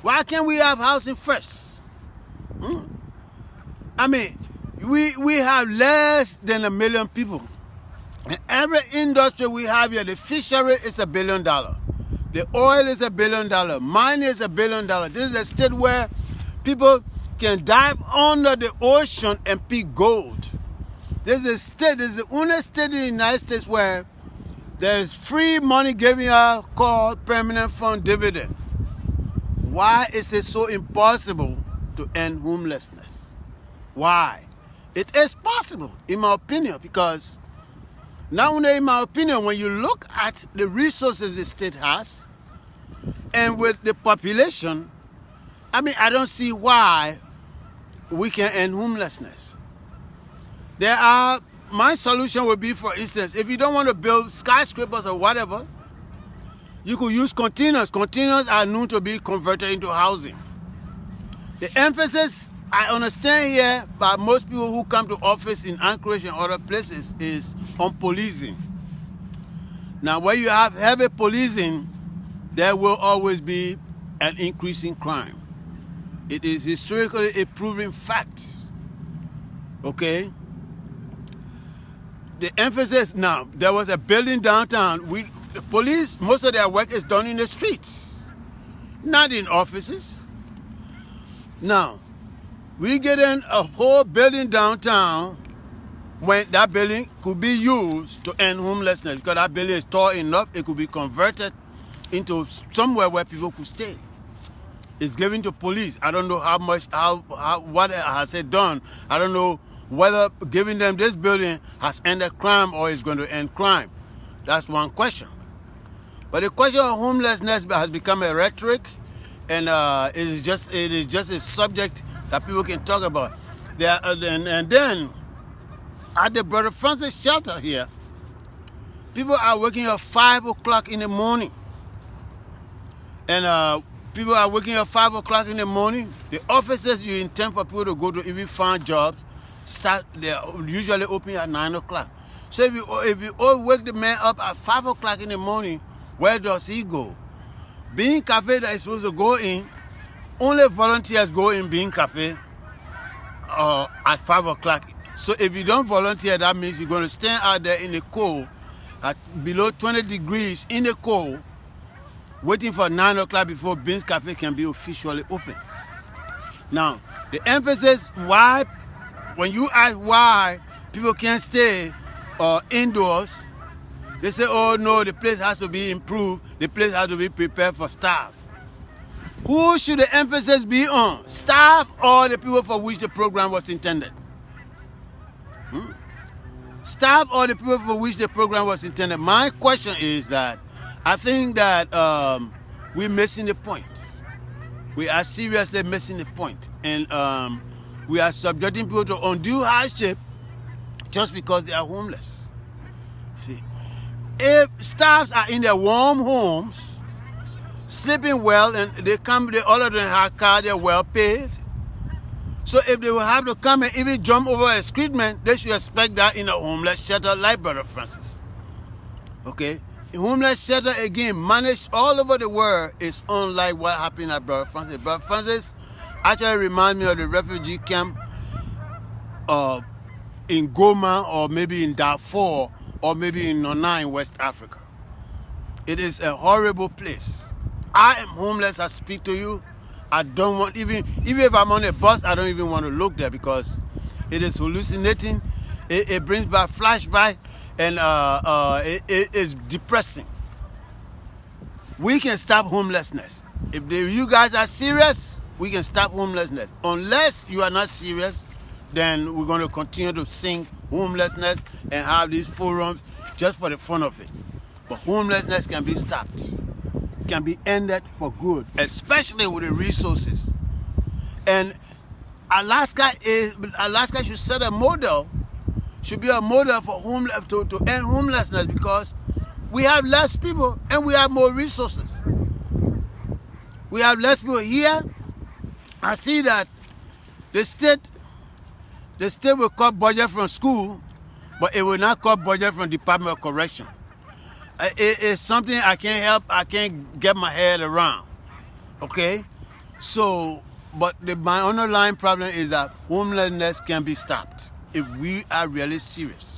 Why can't we have housing first? I mean, we have less than 1 million people. In every industry we have here, the fishery is $1 billion. The oil is $1 billion. Mining is $1 billion. This is a state where people can dive under the ocean and pick gold. This is the only state in the United States where there is free money given out called permanent fund dividend. Why is it so impossible to end homelessness? Why? It is possible, in my opinion, because not only in my opinion, when you look at the resources the state has, and with the population, I mean, I don't see why we can end homelessness. My solution would be, for instance, if you don't want to build skyscrapers or whatever, you could use containers. Containers are known to be converted into housing. The emphasis I understand here by most people who come to office in Anchorage and other places is on policing. Now, where you have heavy policing, there will always be an increase in crime. It is historically a proven fact. Okay? The emphasis now, there was a building downtown. The police, most of their work is done in the streets, not in offices. Now, we get in a whole building downtown when that building could be used to end homelessness, because that building is tall enough, it could be converted into somewhere where people could stay. It's given to police. I don't know what has it done. I don't know whether giving them this building has ended crime or is going to end crime. That's one question. But the question of homelessness has become a rhetoric, and it is just a subject that people can talk about. And then at the Brother Francis shelter here, people are waking up 5 o'clock in the morning. And people are waking up 5 o'clock in the morning. The offices you intend for people to go to even find jobs, they're usually open at 9 o'clock. So if you all wake the man up at 5 o'clock in the morning, where does he go? Bean Cafe that is supposed to go in, only volunteers go in Bean Cafe at 5 o'clock. So if you don't volunteer, that means you're going to stand out there in the cold at below 20 degrees in the cold, waiting for 9 o'clock before Bean's Cafe can be officially open. Now, the emphasis why, when you ask why people can't stay indoors, they say, oh no, the place has to be improved, the place has to be prepared for staff. Who should the emphasis be on? Staff or the people for which the program was intended? Staff or the people for which the program was intended? My question is that I think that we're missing the point. We are seriously missing the point. And we are subjecting people to undue hardship just because they are homeless. See, if staffs are in their warm homes, sleeping well, and all of them have cars, they're well paid. So if they will have to come and even jump over a street man, they should expect that in a homeless shelter like Brother Francis. Okay? A homeless shelter, again, managed all over the world, is unlike what happened at Brother Francis. Brother Francis actually reminds me of the refugee camp in Goma, or maybe in Darfur, or maybe in Nona in West Africa. It is a horrible place. I am homeless, I speak to you. I don't want, even if I'm on a bus, I don't even want to look there because it is hallucinating. It brings back flashback, and it is depressing. We can stop homelessness. If you guys are serious, we can stop homelessness. Unless you are not serious, then we're going to continue to sing homelessness and have these forums just for the fun of it. But homelessness can be stopped. Can be ended for good, especially with the resources. And Alaska should set a model, should be a model for to end homelessness, because we have less people and we have more resources. We have less people here. I see that the state will cut budget from school, but it will not cut budget from Department of Correction. It's something I can't get my head around. Okay? So, but my underlying problem is that homelessness can be stopped if we are really serious.